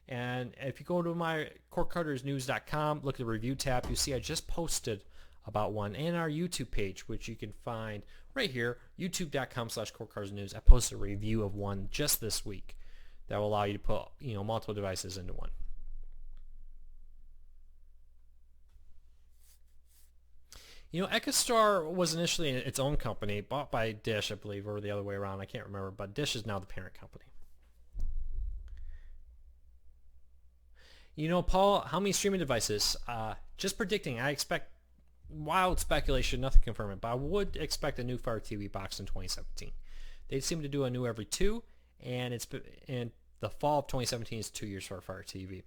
And if you go to my cordcuttersnews.com, look at the review tab, you see I just posted about one, and our YouTube page, which you can find right here, youtube.com/cordcuttersnews. I posted a review of one just this week that will allow you to put multiple devices into one. EchoStar was initially its own company, bought by Dish, I believe, or the other way around. I can't remember, but Dish is now the parent company. Paul, how many streaming devices? Just predicting. I expect wild speculation, nothing confirmed, but I would expect a new Fire TV box in 2017. They seem to do a new every 2, and the fall of 2017 is 2 years for Fire TV.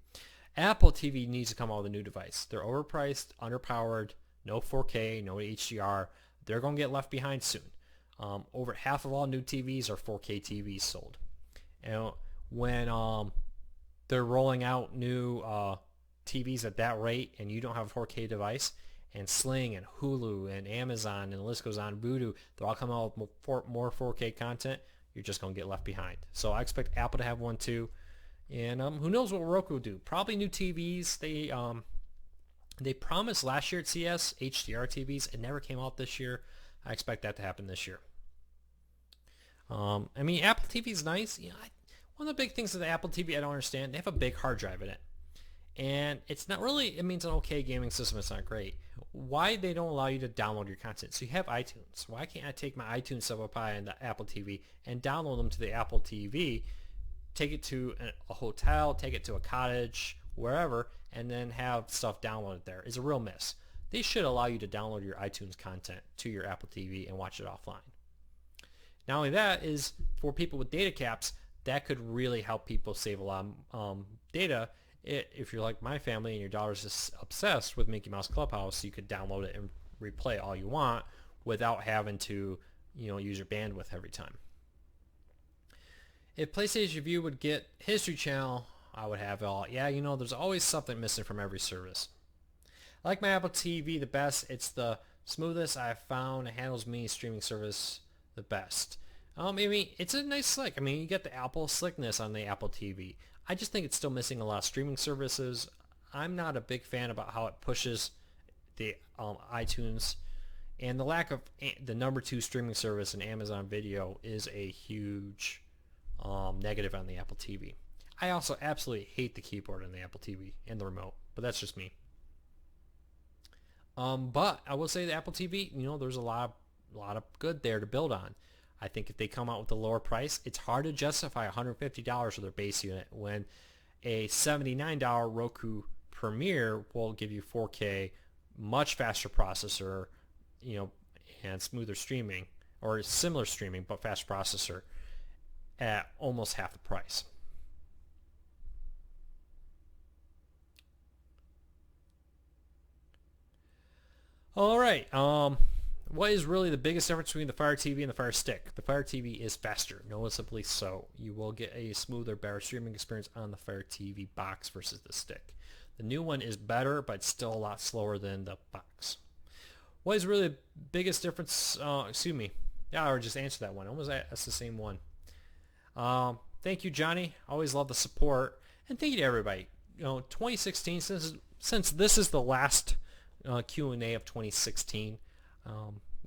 Apple TV needs to come out with a new device. They're overpriced, underpowered, no 4K, no HDR. They're going to get left behind soon. Over half of all new TVs are 4K TVs sold. And when they're rolling out new TVs at that rate and you don't have a 4K device, and Sling and Hulu and Amazon and the list goes on, Vudu, they're all coming out with more 4K content, you're just going to get left behind. So I expect Apple to have one too. And who knows what Roku will do. Probably new TVs. They promised last year at CES HDR TVs. It never came out this year. I expect that to happen this year. Apple TV is nice. One of the big things of the Apple TV I don't understand, they have a big hard drive in it. And it's not really, it means an okay gaming system, it's not great. Why they don't allow you to download your content? So you have iTunes. Why can't I take my iTunes stuff up on the Apple TV and download them to the Apple TV, take it to a hotel, take it to a cottage, wherever, and then have stuff downloaded there? It's a real miss. They should allow you to download your iTunes content to your Apple TV and watch it offline. Not only that, is for people with data caps, that could really help people save a lot of data. If you're like my family and your daughter's just obsessed with Mickey Mouse Clubhouse, you could download it and replay all you want without having to use your bandwidth every time. If PlayStation Vue would get History Channel, I would have it all. Yeah, there's always something missing from every service. I like my Apple TV the best. It's the smoothest I've found. It handles mini streaming service the best. It's a nice slick. You get the Apple slickness on the Apple TV. I just think it's still missing a lot of streaming services. I'm not a big fan about how it pushes the iTunes, and the lack of the number 2 streaming service in Amazon Video is a huge negative on the Apple TV. I also absolutely hate the keyboard on the Apple TV and the remote, but that's just me. But I will say the Apple TV, there's a lot of good there to build on. I think if they come out with a lower price, it's hard to justify $150 for their base unit when a $79 Roku Premier will give you 4K, much faster processor, and smoother streaming, or similar streaming but fast processor at almost half the price. All right. What is really the biggest difference between the Fire TV and the Fire Stick? The Fire TV is faster, noticeably so. You will get a smoother, better streaming experience on the Fire TV box versus the stick. The new one is better, but still a lot slower than the box. What is really the biggest difference? Excuse me. Yeah, I already just answered that one. That's the same one. Thank you, Johnny. Always love the support, and thank you to everybody. 2016, since this is the last Q&A of 2016.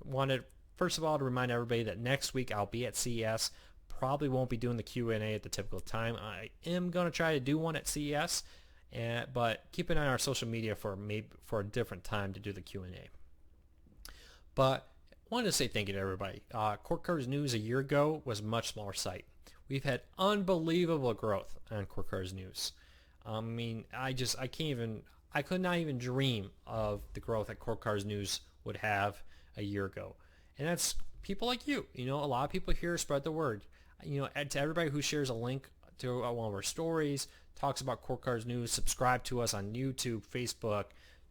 Wanted first of all to remind everybody that next week I'll be at CES. Probably won't be doing the Q&A at the typical time. I am going to try to do one at CES, but keep an eye on our social media for a different time to do the Q&A. But I wanted to say thank you to everybody. Court Cars News a year ago was a much smaller site. We've had unbelievable growth on Court Cars News. I mean, I could not even dream of the growth that Court Cars News would have a year ago. And that's people like you. A lot of people here spread the word. To everybody who shares a link to one of our stories, talks about Court Cars News, subscribe to us on YouTube, Facebook,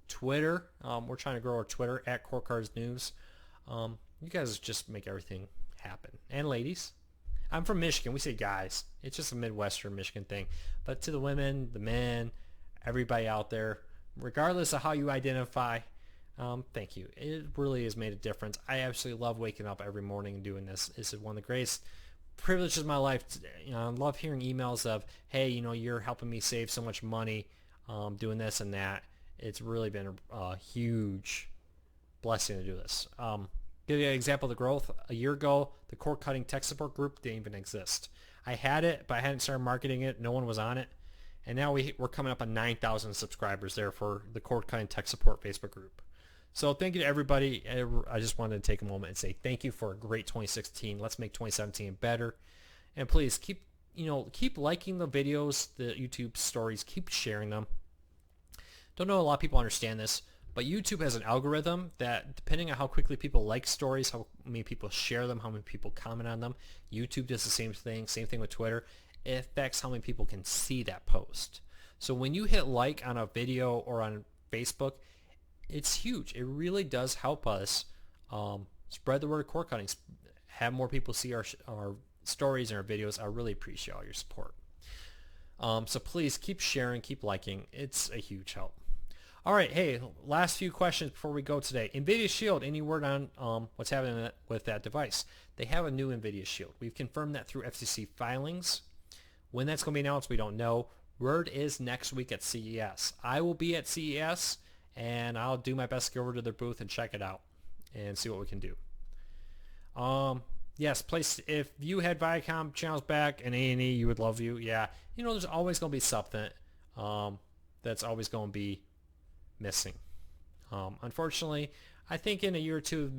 Twitter. We're trying to grow our Twitter at Court Cars News. You guys just make everything happen. And ladies, I'm from Michigan. We say guys. It's just a Midwestern Michigan thing. But to the women, the men, everybody out there, regardless of how you identify, thank you. It really has made a difference. I absolutely love waking up every morning and doing this. This is one of the greatest privileges of my life. I love hearing emails of, hey, you're helping me save so much money doing this and that. It's really been a huge blessing to do this. Give you an example of the growth. A year ago, the cord cutting tech support group didn't even exist. I had it, but I hadn't started marketing it. No one was on it. And now we're coming up on 9,000 subscribers there for the cord cutting tech support Facebook group. So thank you to everybody. I just wanted to take a moment and say thank you for a great 2016. Let's make 2017 better. And please keep liking the videos, the YouTube stories. Keep sharing them. Don't know a lot of people understand this, but YouTube has an algorithm that, depending on how quickly people like stories, how many people share them, how many people comment on them, YouTube does the same thing. Same thing with Twitter. It affects how many people can see that post. So when you hit like on a video or on Facebook, it's huge. It really does help us spread the word of cord cutting, have more people see our stories and our videos. I really appreciate all your support. So please keep sharing, keep liking. It's a huge help. All right, hey, last few questions before we go today. NVIDIA Shield, any word on what's happening with that device? They have a new NVIDIA Shield. We've confirmed that through FCC filings. When that's going to be announced, we don't know. Word is next week at CES. I will be at CES, and I'll do my best to go over to their booth and check it out and see what we can do. Yes, if you had Viacom channels back and A&E, you would love you. Yeah, there's always going to be something that's always going to be missing. Unfortunately, I think in a year or two,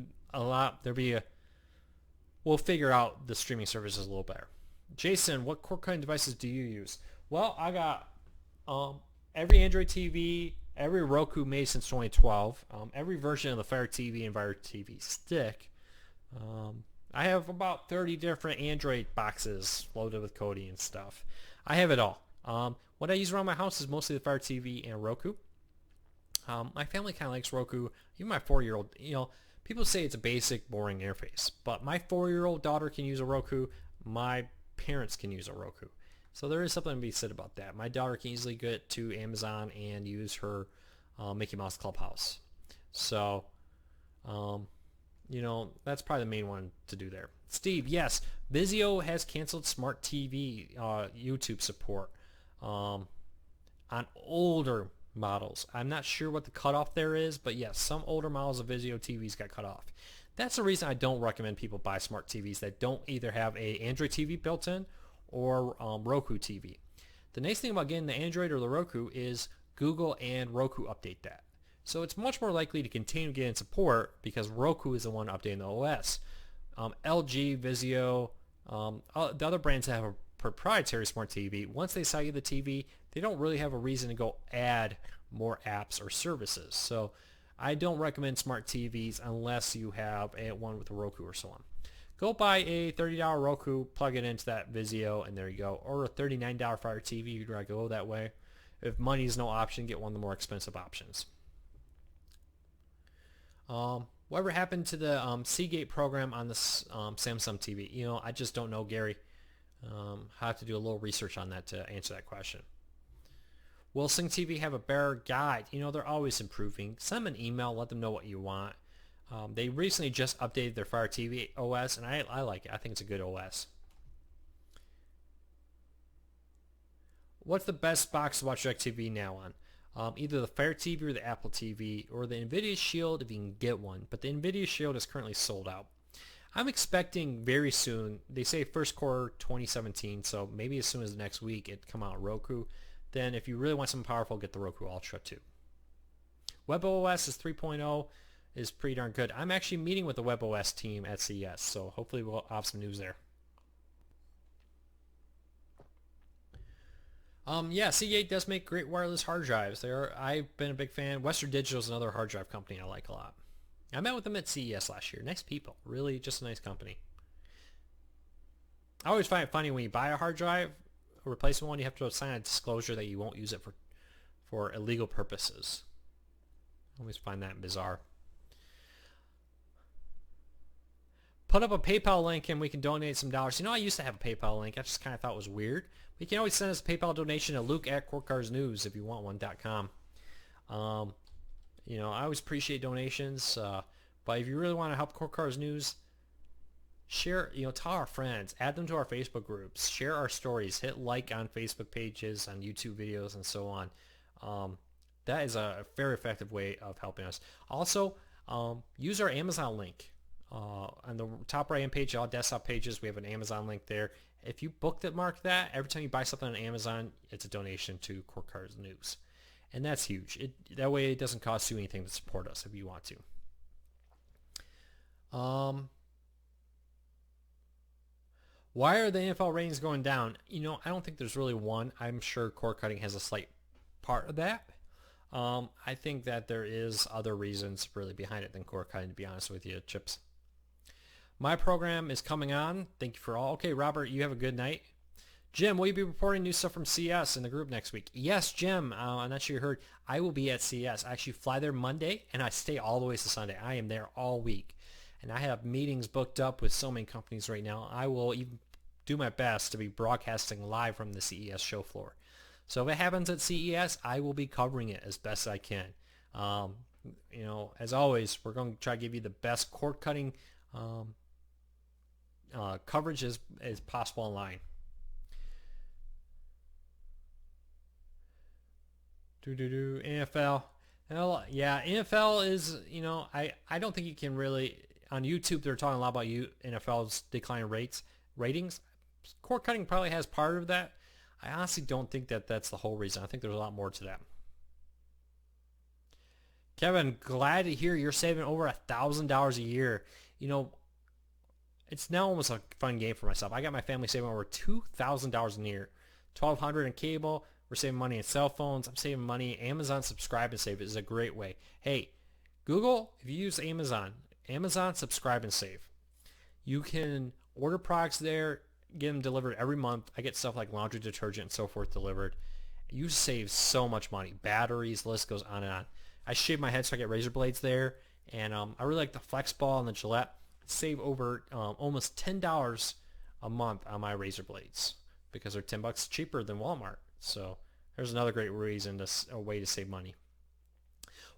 we'll figure out the streaming services a little better. Jason, what cord cutting devices do you use? Well, I got every Android TV, every Roku made since 2012, every version of the Fire TV and Fire TV Stick. I have about 30 different Android boxes loaded with Kodi and stuff. I have it all. What I use around my house is mostly the Fire TV and Roku. My family kind of likes Roku. Even my 4-year-old, people say it's a basic, boring interface, but my 4-year-old daughter can use a Roku. My parents can use a Roku. So there is something to be said about that. My daughter can easily get to Amazon and use her Mickey Mouse Clubhouse. So, that's probably the main one to do there. Steve, yes, Vizio has canceled Smart TV YouTube support on older models. I'm not sure what the cutoff there is, but yes, some older models of Vizio TVs got cut off. That's the reason I don't recommend people buy smart TVs that don't either have a Android TV built in or Roku TV. The nice thing about getting the Android or the Roku is Google and Roku update that. So it's much more likely to continue getting support because Roku is the one updating the OS. LG, Vizio, the other brands that have a proprietary smart TV, once they sell you the TV, they don't really have a reason to go add more apps or services. So I don't recommend smart TVs unless you have one with a Roku or so on. Go buy a $30 Roku, plug it into that Vizio, and there you go. Or a $39 Fire TV, you'd rather go that way. If money is no option, get one of the more expensive options. Whatever happened to the Seagate program on the Samsung TV? You know, I just don't know, Gary. I have to do a little research on that to answer that question. Will Sling TV have a better guide? You know, they're always improving. Send them an email. Let them know what you want. They recently just updated their Fire TV OS, and I like it. I think it's a good OS. What's the best box to watch DirecTV now on? Either the Fire TV or the Apple TV or the NVIDIA Shield if you can get one. But the NVIDIA Shield is currently sold out. I'm expecting very soon, they say first quarter 2017, so maybe as soon as next week it come out on Roku. Then if you really want something powerful, get the Roku Ultra too. WebOS is 3.0 is pretty darn good. I'm actually meeting with the WebOS team at CES, so hopefully we'll have some news there. Yeah, Seagate does make great wireless hard drives. I've been a big fan. Western Digital is another hard drive company I like a lot. I met with them at CES last year. Nice people. Really just a nice company. I always find it funny when you buy a hard drive, a replacement one, you have to sign a disclosure that you won't use it for illegal purposes. I always find that bizarre. Put up a PayPal link and we can donate some dollars. You know, I used to have a PayPal link. I just kind of thought it was weird. But you can always send us a PayPal donation to Luke@CourtCarsNews if you want one.com. You know, I always appreciate donations. But if you really want to help Court Cars News, share, you know, tell our friends, add them to our Facebook groups, share our stories, hit like on Facebook pages, on YouTube videos, and so on. That is a very effective way of helping us. Also, use our Amazon link. On the top right-hand page, all desktop pages, we have an Amazon link there. If you bookmark that, every time you buy something on Amazon, it's a donation to Court Cars News. And that's huge. That way it doesn't cost you anything to support us if you want to. Why are the NFL ratings going down? You know, I don't think there's really one. I'm sure cord cutting has a slight part of that. I think that there is other reasons really behind it than cord cutting, to be honest with you, Chips. My program is coming on. Thank you for all. Okay, Robert, you have a good night. Jim, will you be reporting new stuff from CES in the group next week? Yes, Jim. I'm not sure you heard. I will be at CES. I actually fly there Monday, and I stay all the way to Sunday. I am there all week. And I have meetings booked up with so many companies right now. I will even do my best to be broadcasting live from the CES show floor. So if it happens at CES, I will be covering it as best I can. You know, as always, we're going to try to give you the best cord cutting coverage as possible online. NFL. Yeah, NFL is, you know, I don't think you can really, on YouTube they're talking a lot about NFL's declining ratings. Cord cutting probably has part of that. I honestly don't think that that's the whole reason. I think there's a lot more to that. Kevin, glad to hear you're saving over $1,000 a year. You know, it's now almost a fun game for myself. I got my family saving over $2,000 a year. $1,200 in cable. We're saving money in cell phones. I'm saving money. Amazon Subscribe and Save is a great way. Hey, Google, if you use Amazon Subscribe and Save. You can order products there, get them delivered every month. I get stuff like laundry detergent and so forth delivered. You save so much money. Batteries, the list goes on and on. I shave my head so I get razor blades there. And I really like the Flex Ball and the Gillette. Save over almost $10 a month on my razor blades because they're $10 cheaper than Walmart. So there's another great reason, a way to save money.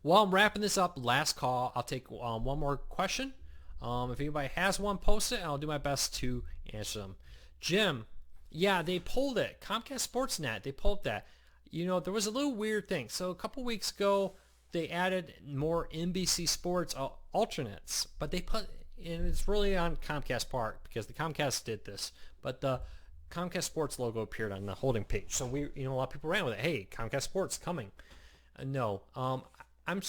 While I'm wrapping this up, last call, I'll take one more question. If anybody has one, post it, and I'll do my best to answer them. Jim, yeah, they pulled it. Comcast Sportsnet, they pulled that. You know, there was a little weird thing. So a couple weeks ago, they added more NBC Sports alternates, but they put, and it's really on Comcast part because the Comcast did this, but the Comcast Sports logo appeared on the holding page. So a lot of people ran with it. Hey, Comcast Sports coming. No, I'm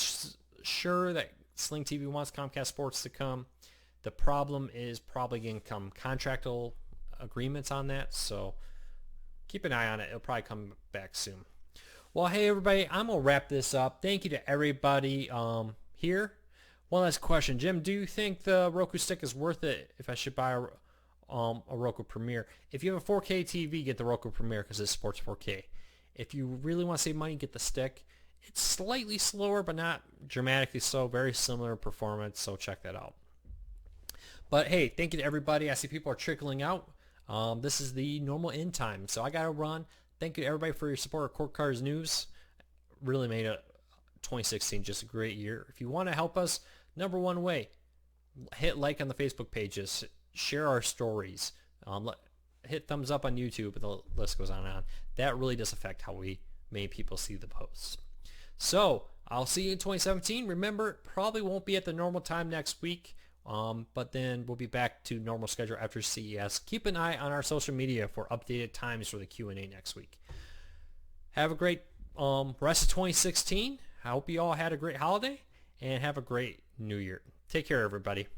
sure that Sling TV wants Comcast Sports to come. The problem is probably going to come contractual agreements on that. So keep an eye on it. It'll probably come back soon. Well, hey everybody, I'm gonna wrap this up. Thank you to everybody here. One last question, Jim. Do you think the Roku stick is worth it if I should buy a Roku Premiere? If you have a 4K TV, get the Roku Premiere because it supports 4K. If you really want to save money, get the stick. It's slightly slower, but not dramatically so. Very similar performance, so check that out. But hey, thank you to everybody. I see people are trickling out. This is the normal end time, so I got to run. Thank you to everybody for your support of Court Cars News. Really made 2016 just a great year. If you want to help us, number one way, hit like on the Facebook pages, share our stories, hit thumbs up on YouTube, the list goes on and on. That really does affect how many people see the posts. So I'll see you in 2017. Remember, probably won't be at the normal time next week, but then we'll be back to normal schedule after CES. Keep an eye on our social media for updated times for the Q&A next week. Have a great rest of 2016. I hope you all had a great holiday and have a great new year. Take care, everybody.